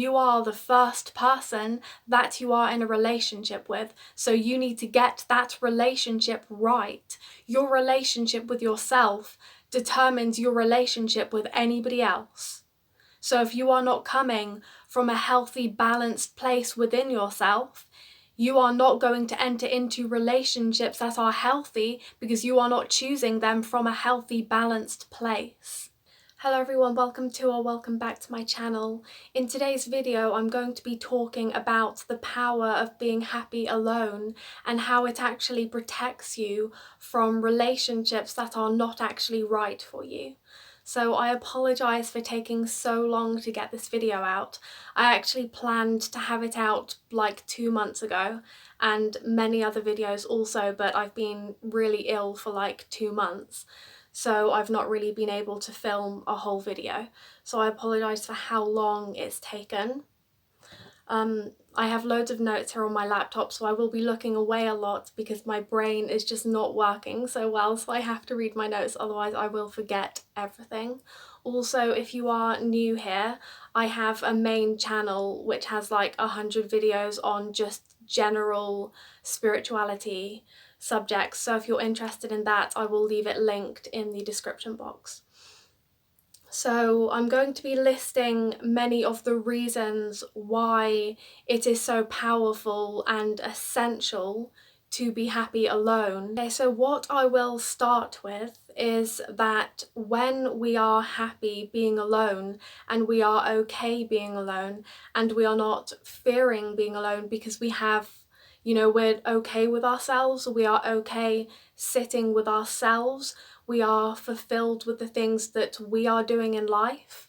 You are the first person that you are in a relationship with, so you need to get that relationship right. Your relationship with yourself determines your relationship with anybody else. So if you are not coming from a healthy, balanced place within yourself, you are not going to enter into relationships that are healthy because you are not choosing them from a healthy, balanced place. Hello everyone, welcome back to my channel. In today's video, I'm going to be talking about the power of being happy alone and how it actually protects you from relationships that are not actually right for you. So I apologise for taking so long to get this video out. I actually planned to have it out like 2 months ago and many other videos also, but I've been really ill for like 2 months. So I've not really been able to film a whole video. So I apologise for how long it's taken. I have loads of notes here on my laptop, so I will be looking away a lot because my brain is just not working so well, so I have to read my notes, otherwise I will forget everything. Also, if you are new here, I have a main channel which has like 100 videos on just general spirituality subjects, so if you're interested in that, I will leave it linked in the description box. So I'm going to be listing many of the reasons why it is so powerful and essential to be happy alone. Okay, so what I will start with is that when we are happy being alone and we are okay being alone and we are not fearing being alone because we have, we're okay with ourselves, we are okay sitting with ourselves, we are fulfilled with the things that we are doing in life.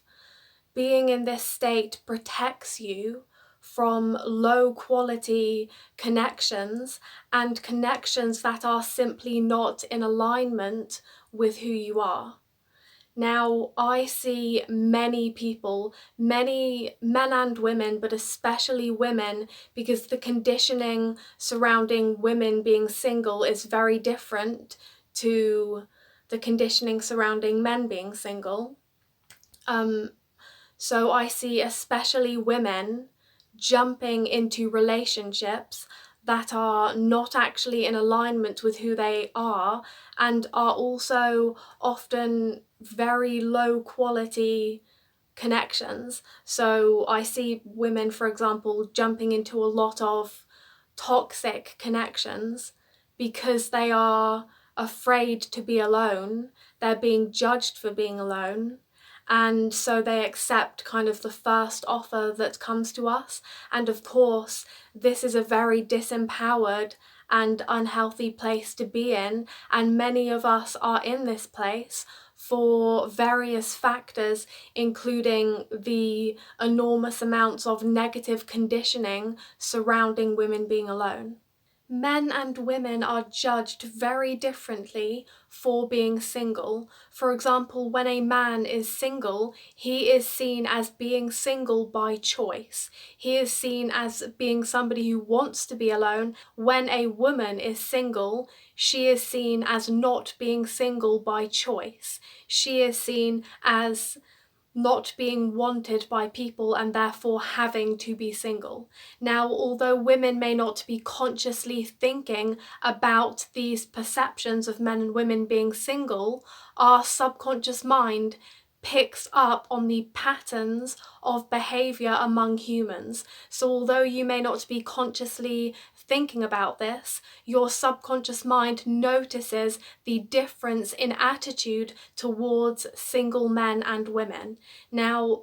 Being in this state protects you from low quality connections and connections that are simply not in alignment with who you are. Now, I see many people, many men and women, but especially women, because the conditioning surrounding women being single is very different to the conditioning surrounding men being single. So I see especially women jumping into relationships that are not actually in alignment with who they are and are also often very low quality connections. So I see women, for example, jumping into a lot of toxic connections because they are afraid to be alone, they're being judged for being alone, and so they accept kind of the first offer that comes to us. And of course, this is a very disempowered and unhealthy place to be in, and many of us are in this place for various factors, including the enormous amounts of negative conditioning surrounding women being alone. Men and women are judged very differently for being single. For example, when a man is single, he is seen as being single by choice. He is seen as being somebody who wants to be alone. When a woman is single, she is seen as not being single by choice. She is seen as not being wanted by people and therefore having to be single. Now, although women may not be consciously thinking about these perceptions of men and women being single, our subconscious mind picks up on the patterns of behaviour among humans. So although you may not be consciously thinking about this, your subconscious mind notices the difference in attitude towards single men and women. Now,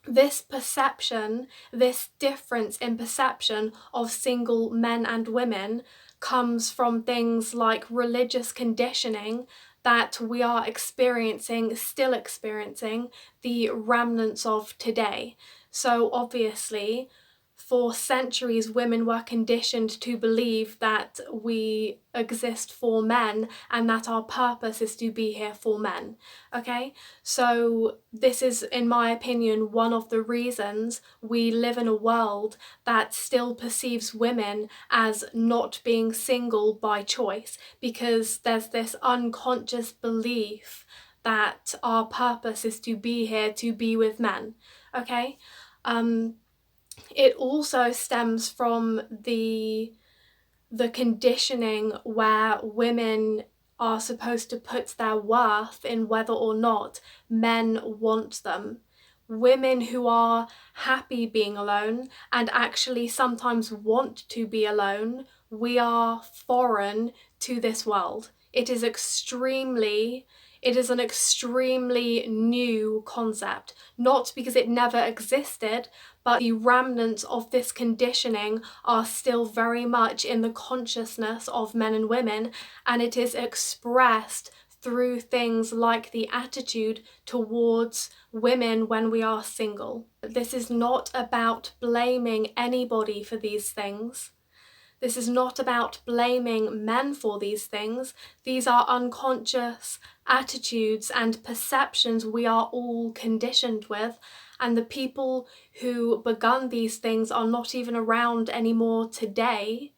this perception, this difference in perception of single men and women comes from things like religious conditioning that we are still experiencing the remnants of today. So obviously, for centuries, women were conditioned to believe that we exist for men and that our purpose is to be here for men, okay? So this is, in my opinion, one of the reasons we live in a world that still perceives women as not being single by choice, because there's this unconscious belief that our purpose is to be here to be with men, okay? it also stems from the conditioning where women are supposed to put their worth in whether or not men want them. Women who are happy being alone and actually sometimes want to be alone, we are foreign to this world. It is an extremely new concept, not because it never existed, but the remnants of this conditioning are still very much in the consciousness of men and women, and it is expressed through things like the attitude towards women when we are single. This is not about blaming anybody for these things. This is not about blaming men for these things. These are unconscious attitudes and perceptions we are all conditioned with, and the people who begun these things are not even around anymore today.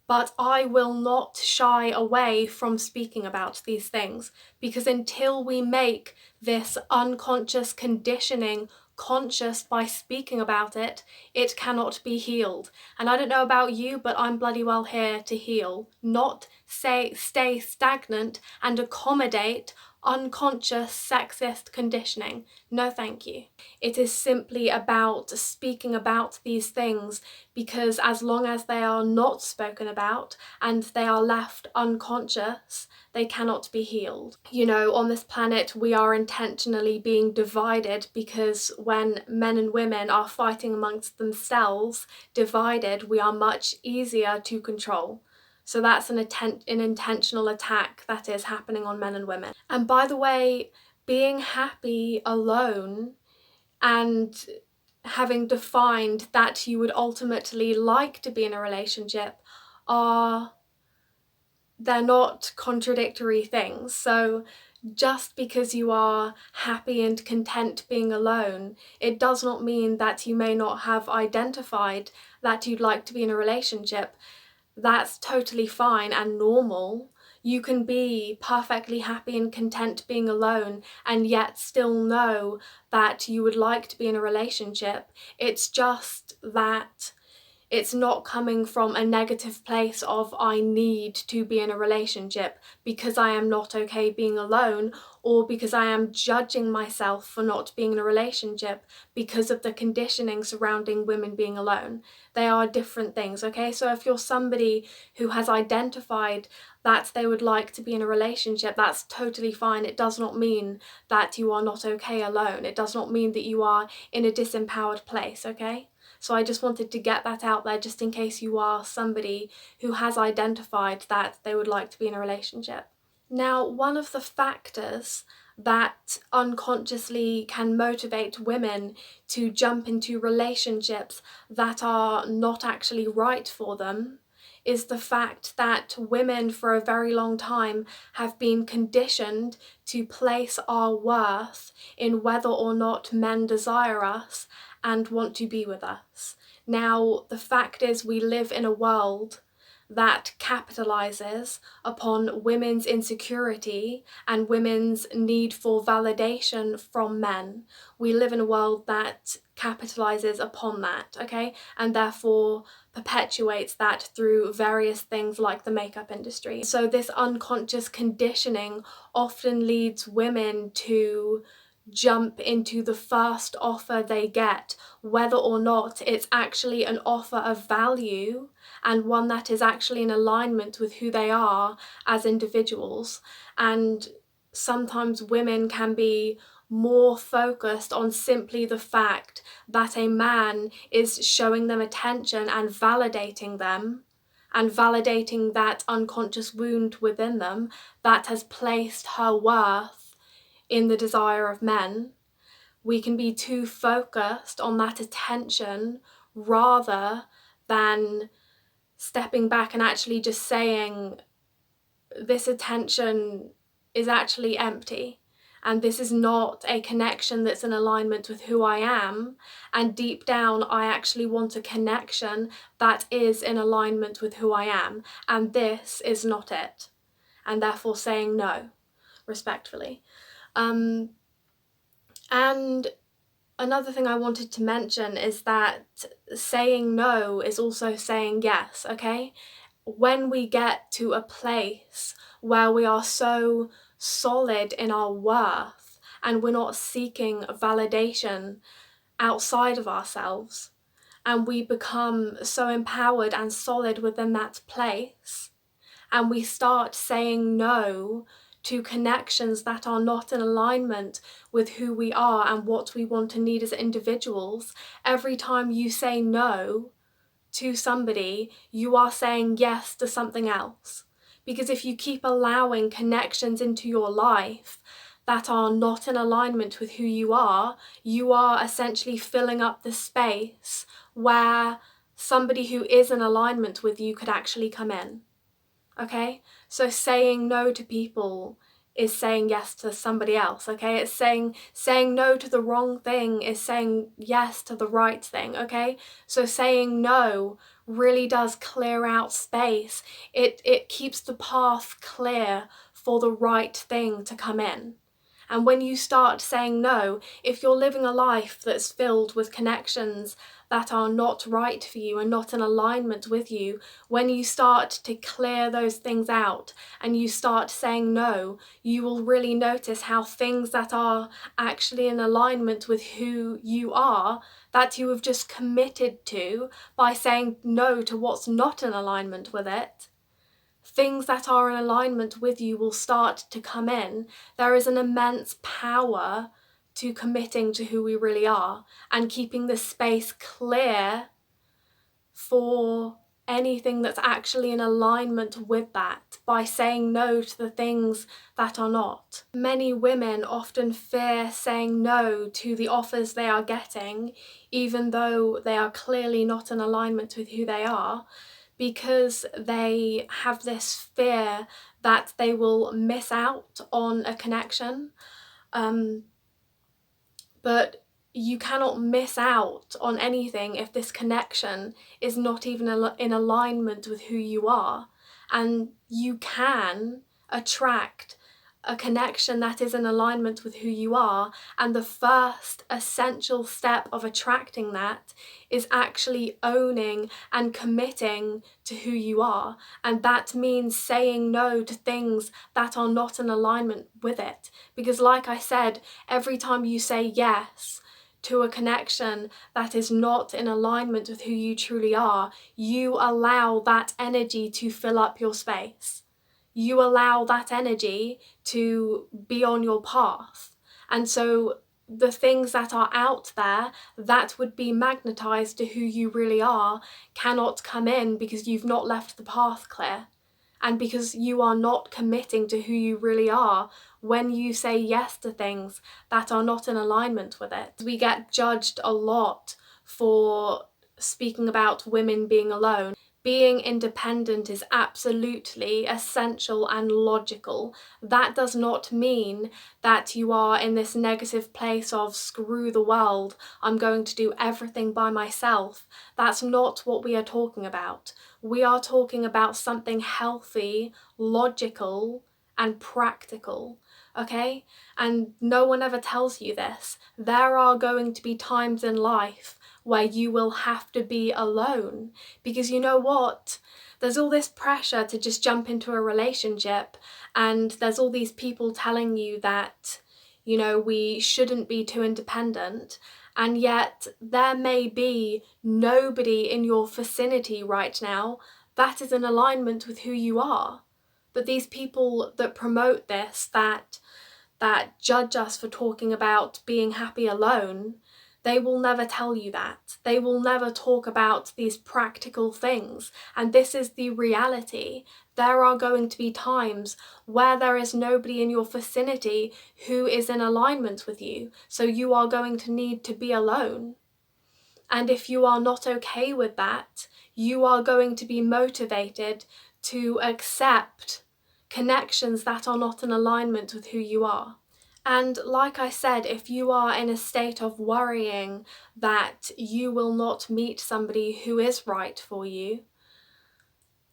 But I will not shy away from speaking about these things, because until we make this unconscious conditioning conscious by speaking about it, it cannot be healed. And I don't know about you, but I'm bloody well here to heal, not stay stagnant and accommodate unconscious sexist conditioning. No, thank you. It is simply about speaking about these things, because as long as they are not spoken about and they are left unconscious, they cannot be healed. You know, on this planet we are intentionally being divided, because when men and women are fighting amongst themselves divided, we are much easier to control. So that's an intentional attack that is happening on men and women. And by the way, being happy alone and having defined that you would ultimately like to be in a relationship they're not contradictory things. So just because you are happy and content being alone, it does not mean that you may not have identified that you'd like to be in a relationship. That's totally fine and normal. You can be perfectly happy and content being alone and yet still know that you would like to be in a relationship. It's just that it's not coming from a negative place of I need to be in a relationship because I am not okay being alone, or because I am judging myself for not being in a relationship because of the conditioning surrounding women being alone. They are different things, okay? So if you're somebody who has identified that they would like to be in a relationship, that's totally fine. It does not mean that you are not okay alone. It does not mean that you are in a disempowered place, okay? So I just wanted to get that out there, just in case you are somebody who has identified that they would like to be in a relationship. Now, one of the factors that unconsciously can motivate women to jump into relationships that are not actually right for them is the fact that women for a very long time have been conditioned to place our worth in whether or not men desire us and want to be with us. Now, the fact is, we live in a world that capitalizes upon women's insecurity and women's need for validation from men. We live in a world that capitalizes upon that, okay? And therefore perpetuates that through various things like the makeup industry. So this unconscious conditioning often leads women to jump into the first offer they get, whether or not it's actually an offer of value and one that is actually in alignment with who they are as individuals. And sometimes women can be more focused on simply the fact that a man is showing them attention and validating them, and validating that unconscious wound within them that has placed her worth in the desire of men. We can be too focused on that attention rather than stepping back and actually just saying, this attention is actually empty, and this is not a connection that's in alignment with who I am, and deep down I actually want a connection that is in alignment with who I am, and this is not it, and therefore saying no respectfully. And Another thing I wanted to mention is that saying no is also saying yes, okay? When we get to a place where we are so solid in our worth and we're not seeking validation outside of ourselves, and we become so empowered and solid within that place, and we start saying no to connections that are not in alignment with who we are and what we want and need as individuals, every time you say no to somebody, you are saying yes to something else. Because if you keep allowing connections into your life that are not in alignment with who you are essentially filling up the space where somebody who is in alignment with you could actually come in. Okay? So saying no to people is saying yes to somebody else, okay? It's saying no to the wrong thing is saying yes to the right thing, okay? So saying no really does clear out space. It keeps the path clear for the right thing to come in. And when you start saying no, if you're living a life that's filled with connections that are not right for you and not in alignment with you, when you start to clear those things out and you start saying no, you will really notice how things that are actually in alignment with who you are, that you have just committed to by saying no to what's not in alignment with it, things that are in alignment with you will start to come in. There is an immense power to committing to who we really are and keeping the space clear for anything that's actually in alignment with that by saying no to the things that are not. Many women often fear saying no to the offers they are getting, even though they are clearly not in alignment with who they are, because they have this fear that they will miss out on a connection. But you cannot miss out on anything if this connection is not even in alignment with who you are. And you can attract a connection that is in alignment with who you are, and the first essential step of attracting that is actually owning and committing to who you are, and that means saying no to things that are not in alignment with it. Because like I said, every time you say yes to a connection that is not in alignment with who you truly are, you allow that energy to fill up your space. You allow that energy to be on your path. And so the things that are out there that would be magnetized to who you really are cannot come in because you've not left the path clear. And because you are not committing to who you really are when you say yes to things that are not in alignment with it. We get judged a lot for speaking about women being alone. Being independent is absolutely essential and logical. That does not mean that you are in this negative place of screw the world, I'm going to do everything by myself. That's not what we are talking about. We are talking about something healthy, logical, and practical, okay? And no one ever tells you this. There are going to be times in life where you will have to be alone, because you know what? There's all this pressure to just jump into a relationship, and there's all these people telling you that, you know, we shouldn't be too independent, and yet there may be nobody in your vicinity right now that is in alignment with who you are. But these people that promote this, that judge us for talking about being happy alone, they will never tell you that. They will never talk about these practical things. And this is the reality. There are going to be times where there is nobody in your vicinity who is in alignment with you. So you are going to need to be alone. And if you are not okay with that, you are going to be motivated to accept connections that are not in alignment with who you are. And like I said, if you are in a state of worrying that you will not meet somebody who is right for you,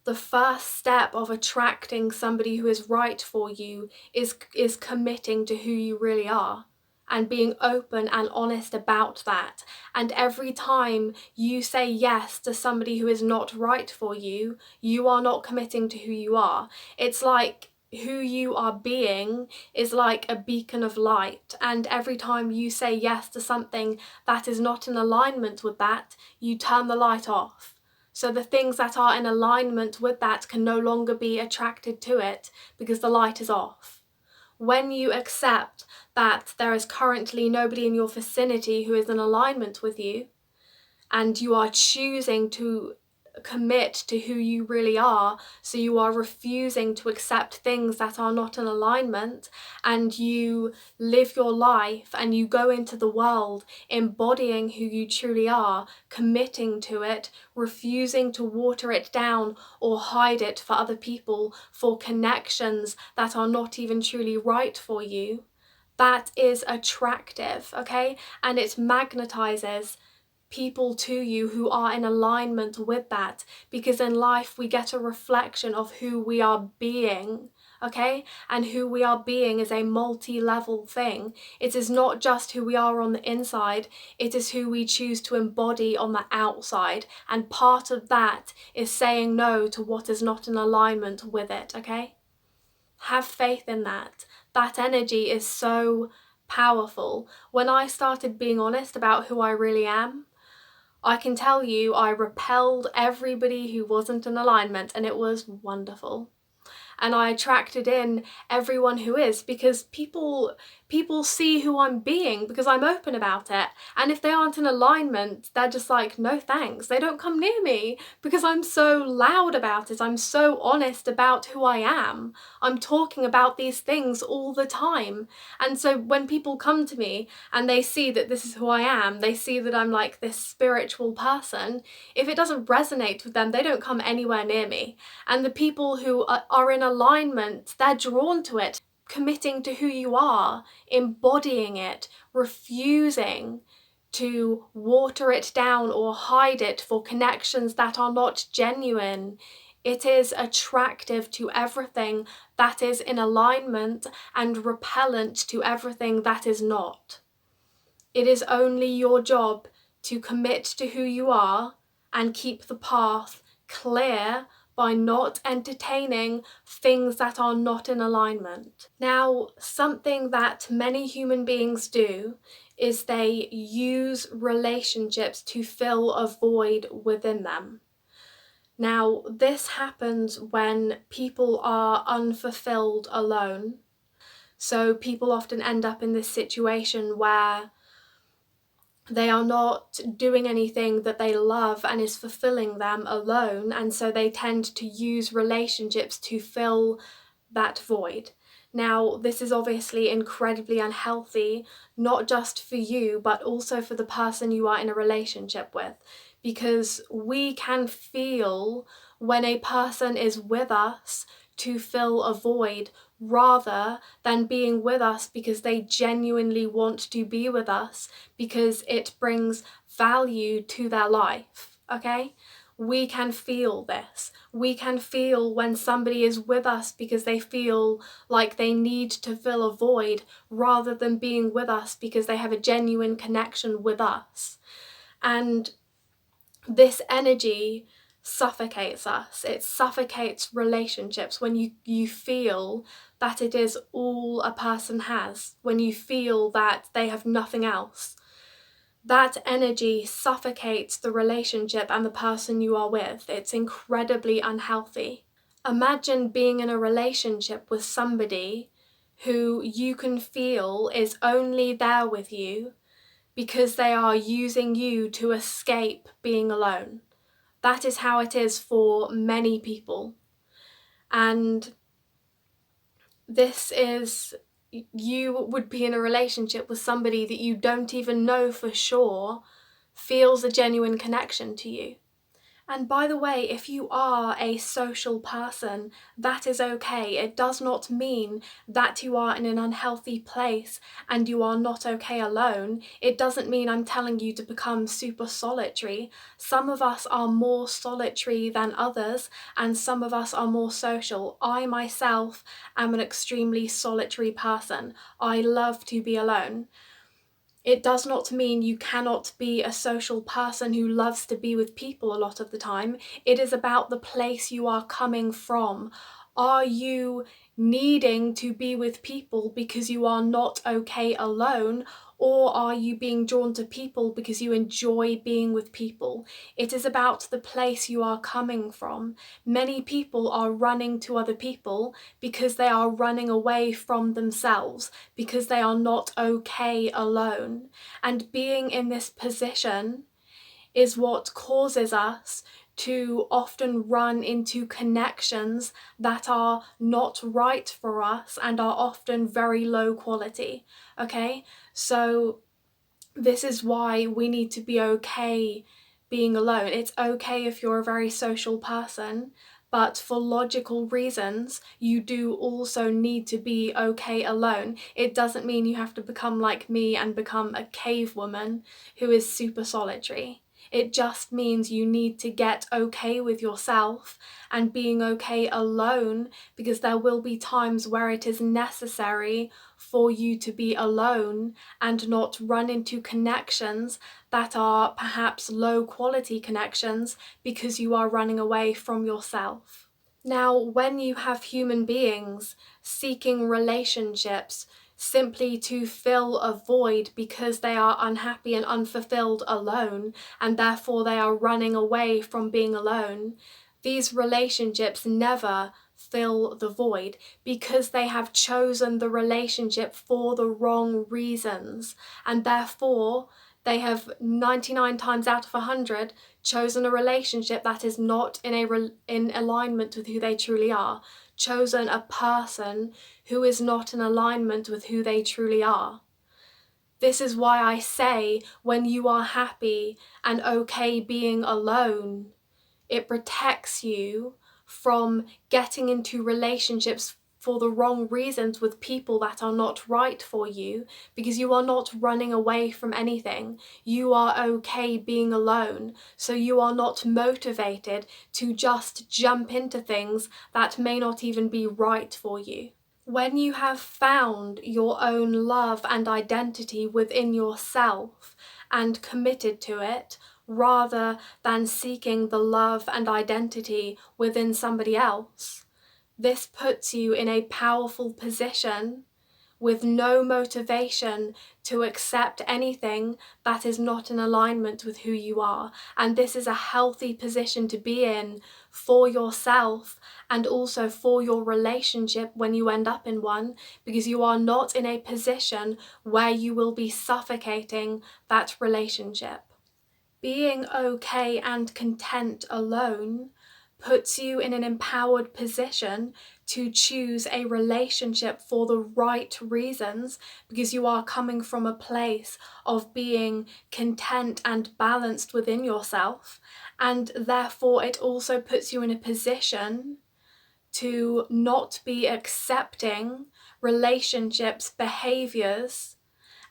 the first step of attracting somebody who is right for you is committing to who you really are and being open and honest about that. And every time you say yes to somebody who is not right for you, you are not committing to who you are. It's like who you are being is like a beacon of light, and every time you say yes to something that is not in alignment with that, you turn the light off. So the things that are in alignment with that can no longer be attracted to it because the light is off. When you accept that there is currently nobody in your vicinity who is in alignment with you, and you are choosing to commit to who you really are, so you are refusing to accept things that are not in alignment, and you live your life and you go into the world embodying who you truly are, committing to it, refusing to water it down or hide it for other people, for connections that are not even truly right for you. That is attractive, okay? And it magnetizes people to you who are in alignment with that, because in life we get a reflection of who we are being, okay? And who we are being is a multi-level thing. It is not just who we are on the inside, it is who we choose to embody on the outside, and part of that is saying no to what is not in alignment with it, okay? Have faith in that. That energy is so powerful. When I started being honest about who I really am, I can tell you I repelled everybody who wasn't in alignment, and it was wonderful. And I attracted in everyone who is, because people see who I'm being because I'm open about it. And if they aren't in alignment, they're just like, no thanks. They don't come near me because I'm so loud about it. I'm so honest about who I am. I'm talking about these things all the time. And so when people come to me and they see that this is who I am, they see that I'm like this spiritual person, if it doesn't resonate with them, they don't come anywhere near me. And the people who are in alignment, they're drawn to it, committing to who you are, embodying it, refusing to water it down or hide it for connections that are not genuine. It is attractive to everything that is in alignment and repellent to everything that is not. It is only your job to commit to who you are and keep the path clear by not entertaining things that are not in alignment. Now, something that many human beings do is they use relationships to fill a void within them. Now, this happens when people are unfulfilled alone. So people often end up in this situation where they are not doing anything that they love and is fulfilling them alone, and so they tend to use relationships to fill that void. Now, this is obviously incredibly unhealthy, not just for you, but also for the person you are in a relationship with, because we can feel when a person is with us to fill a void, rather than being with us because they genuinely want to be with us, because it brings value to their life, okay? We can feel this. We can feel when somebody is with us because they feel like they need to fill a void, rather than being with us because they have a genuine connection with us. And this energy suffocates us. It suffocates relationships when you feel that it is all a person has, when you feel that they have nothing else. That energy suffocates the relationship and the person you are with. It's incredibly unhealthy. Imagine being in a relationship with somebody who you can feel is only there with you because they are using you to escape being alone. That is how it is for many people. And this is, you would be in a relationship with somebody that you don't even know for sure feels a genuine connection to you. And by the way, if you are a social person, that is okay. It does not mean that you are in an unhealthy place and you are not okay alone. It doesn't mean I'm telling you to become super solitary. Some of us are more solitary than others, and some of us are more social. I myself am an extremely solitary person. I love to be alone. It does not mean you cannot be a social person who loves to be with people a lot of the time. It is about the place you are coming from. Are you needing to be with people because you are not okay alone, or are you being drawn to people because you enjoy being with people? It is about the place you are coming from. Many people are running to other people because they are running away from themselves, because they are not okay alone. And being in this position is what causes us to often run into connections that are not right for us and are often very low quality. Okay, so this is why we need to be okay being alone. It's okay if you're a very social person, but for logical reasons, you do also need to be okay alone. It doesn't mean you have to become like me and become a cave woman who is super solitary. It just means you need to get okay with yourself and being okay alone, because there will be times where it is necessary for you to be alone and not run into connections that are perhaps low quality connections because you are running away from yourself. Now, when you have human beings seeking relationships simply to fill a void because they are unhappy and unfulfilled alone, and therefore they are running away from being alone, these relationships never fill the void because they have chosen the relationship for the wrong reasons, and therefore they have 99 times out of 100 chosen a relationship that is not in alignment with who they truly are, chosen a person who is not in alignment with who they truly are. This is why I say, when you are happy and okay being alone, it protects you from getting into relationships for the wrong reasons with people that are not right for you, because you are not running away from anything. You are okay being alone, so you are not motivated to just jump into things that may not even be right for you. When you have found your own love and identity within yourself and committed to it, rather than seeking the love and identity within somebody else, this puts you in a powerful position with no motivation to accept anything that is not in alignment with who you are. And this is a healthy position to be in for yourself and also for your relationship when you end up in one, because you are not in a position where you will be suffocating that relationship. Being okay and content alone puts you in an empowered position to choose a relationship for the right reasons, because you are coming from a place of being content and balanced within yourself, and therefore it also puts you in a position to not be accepting relationships, behaviors,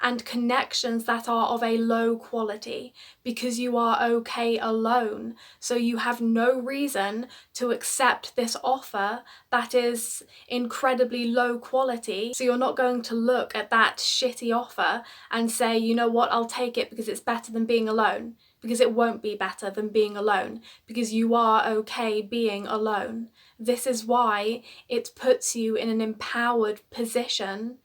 and connections that are of a low quality, because you are okay alone. So you have no reason to accept this offer that is incredibly low quality. So you're not going to look at that shitty offer and say, you know what, I'll take it because it's better than being alone. Because it won't be better than being alone, because you are okay being alone. This is why it puts you in an empowered position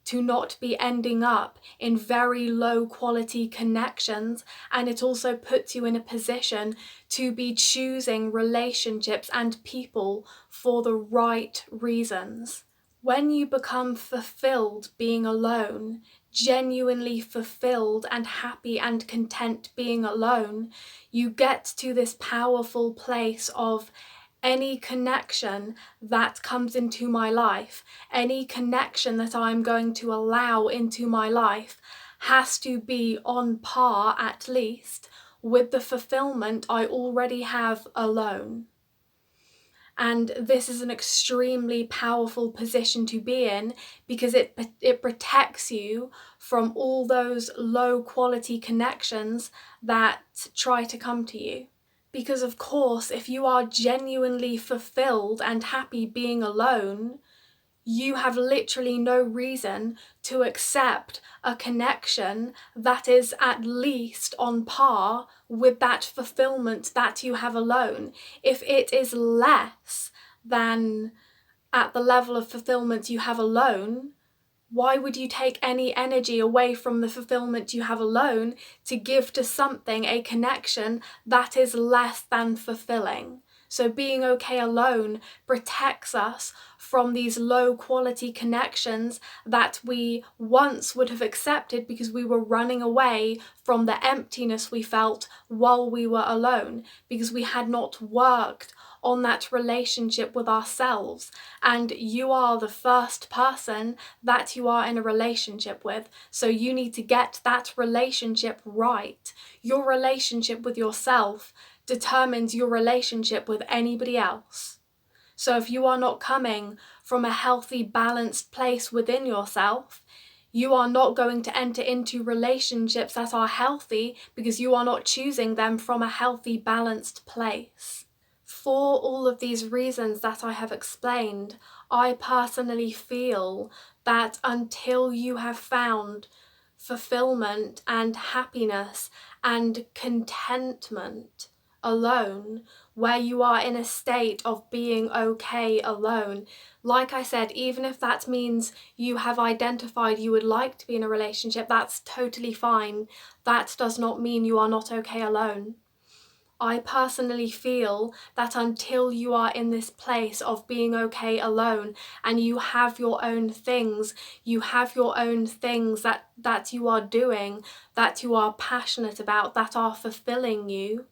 to not be ending up in very low quality connections, and it also puts you in a position to be choosing relationships and people for the right reasons. When you become fulfilled being alone, genuinely fulfilled and happy and content being alone, you get to this powerful place of, any connection that comes into my life, any connection that I'm going to allow into my life, has to be on par at least with the fulfillment I already have alone. And this is an extremely powerful position to be in, because it protects you from all those low quality connections that try to come to you. Because of course, if you are genuinely fulfilled and happy being alone, you have literally no reason to accept a connection that is at least on par with that fulfillment that you have alone. If it is less than at the level of fulfillment you have alone, why would you take any energy away from the fulfillment you have alone to give to something, a connection that is less than fulfilling? So being okay alone protects us from these low quality connections that we once would have accepted because we were running away from the emptiness we felt while we were alone, because we had not worked on that relationship with ourselves. And you are the first person that you are in a relationship with, so you need to get that relationship right. Your relationship with yourself determines your relationship with anybody else. So if you are not coming from a healthy, balanced place within yourself, you are not going to enter into relationships that are healthy because you are not choosing them from a healthy, balanced place. For all of these reasons that I have explained, I personally feel that until you have found fulfillment and happiness and contentment alone, where you are in a state of being okay alone, like I said, even if that means you have identified you would like to be in a relationship, that's totally fine. That does not mean you are not okay alone. I personally feel that until you are in this place of being okay alone and you have your own things, that you are doing, that you are passionate about, that are fulfilling you,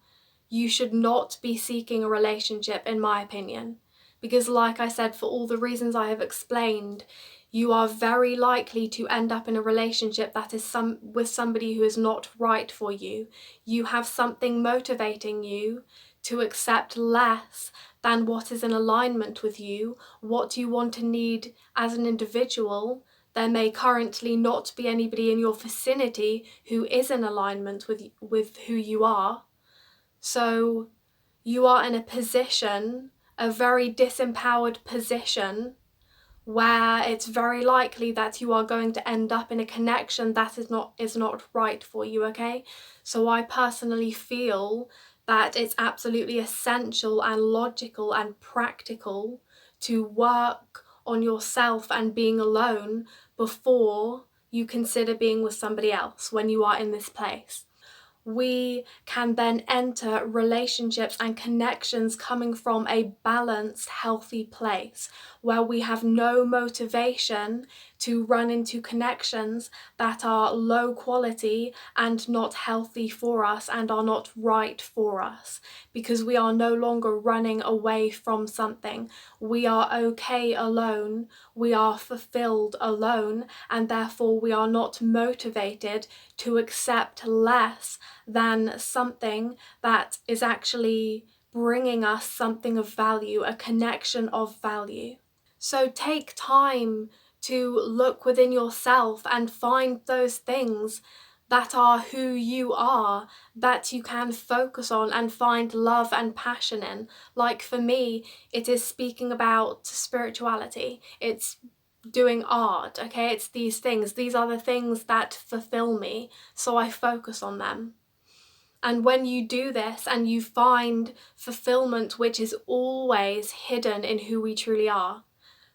you should not be seeking a relationship, in my opinion. Because like I said, for all the reasons I have explained, you are very likely to end up in a relationship that is with somebody who is not right for you. You have something motivating you to accept less than what is in alignment with you, what you want and need as an individual. There may currently not be anybody in your vicinity who is in alignment with who you are. So you are in a position, a very disempowered position, where it's very likely that you are going to end up in a connection that is not right for you, okay? So I personally feel that it's absolutely essential and logical and practical to work on yourself and being alone before you consider being with somebody else when you are in this place. We can then enter relationships and connections coming from a balanced, healthy place where we have no motivation to run into connections that are low quality and not healthy for us and are not right for us, because we are no longer running away from something. We are okay alone, we are fulfilled alone, and therefore we are not motivated to accept less than something that is actually bringing us something of value, a connection of value. So take time to look within yourself and find those things that are who you are, that you can focus on and find love and passion in. Like for me, it is speaking about spirituality. It's doing art, okay? It's these things. These are the things that fulfill me, so I focus on them. And when you do this and you find fulfillment, which is always hidden in who we truly are,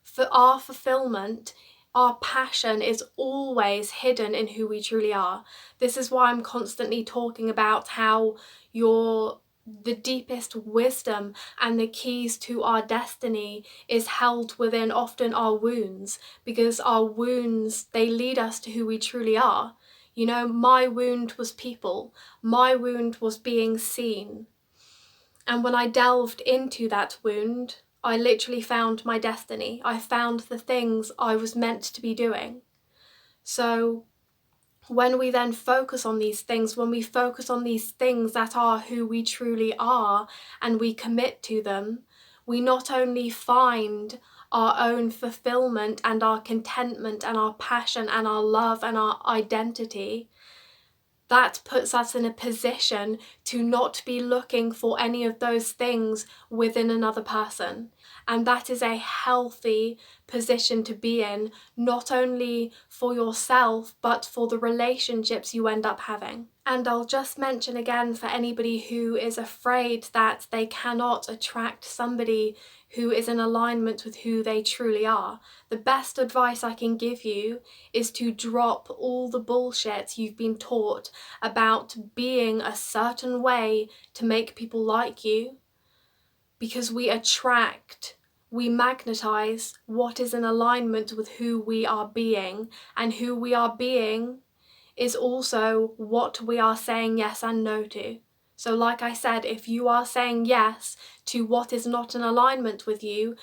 for our fulfillment, our passion is always hidden in who we truly are. This is why I'm constantly talking about how the deepest wisdom and the keys to our destiny is held within often our wounds, because our wounds, they lead us to who we truly are. You know, my wound was people. My wound was being seen. And when I delved into that wound, I literally found my destiny. I found the things I was meant to be doing. So when we then focus on these things, when we focus on these things that are who we truly are and we commit to them, we not only find our own fulfillment and our contentment and our passion and our love and our identity, that puts us in a position to not be looking for any of those things within another person. And that is a healthy position to be in, not only for yourself, but for the relationships you end up having. And I'll just mention again, for anybody who is afraid that they cannot attract somebody who is in alignment with who they truly are, the best advice I can give you is to drop all the bullshit you've been taught about being a certain way to make people like you, because we magnetize what is in alignment with who we are being, and who we are being is also what we are saying yes and no to. So like I said, if you are saying yes to what is not in alignment with you,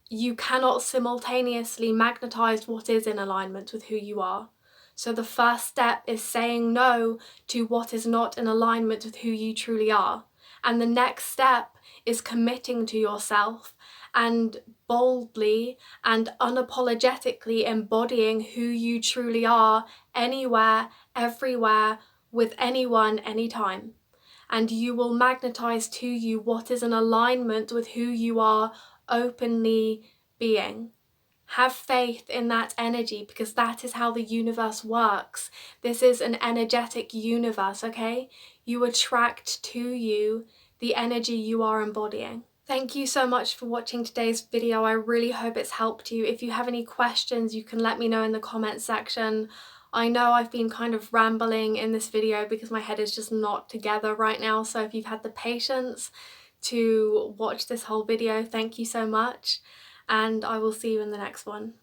you cannot simultaneously magnetize what is in alignment with who you are. So the first step is saying no to what is not in alignment with who you truly are. And the next step is committing to yourself and boldly and unapologetically embodying who you truly are anywhere, everywhere, with anyone, anytime. And you will magnetize to you what is in alignment with who you are openly being. Have faith in that energy, because that is how the universe works. This is an energetic universe, okay? You attract to you the energy you are embodying. Thank you so much for watching today's video. I really hope it's helped you. If you have any questions, you can let me know in the comment section. I know I've been kind of rambling in this video because my head is just not together right now, so if you've had the patience to watch this whole video, thank you so much, and I will see you in the next one.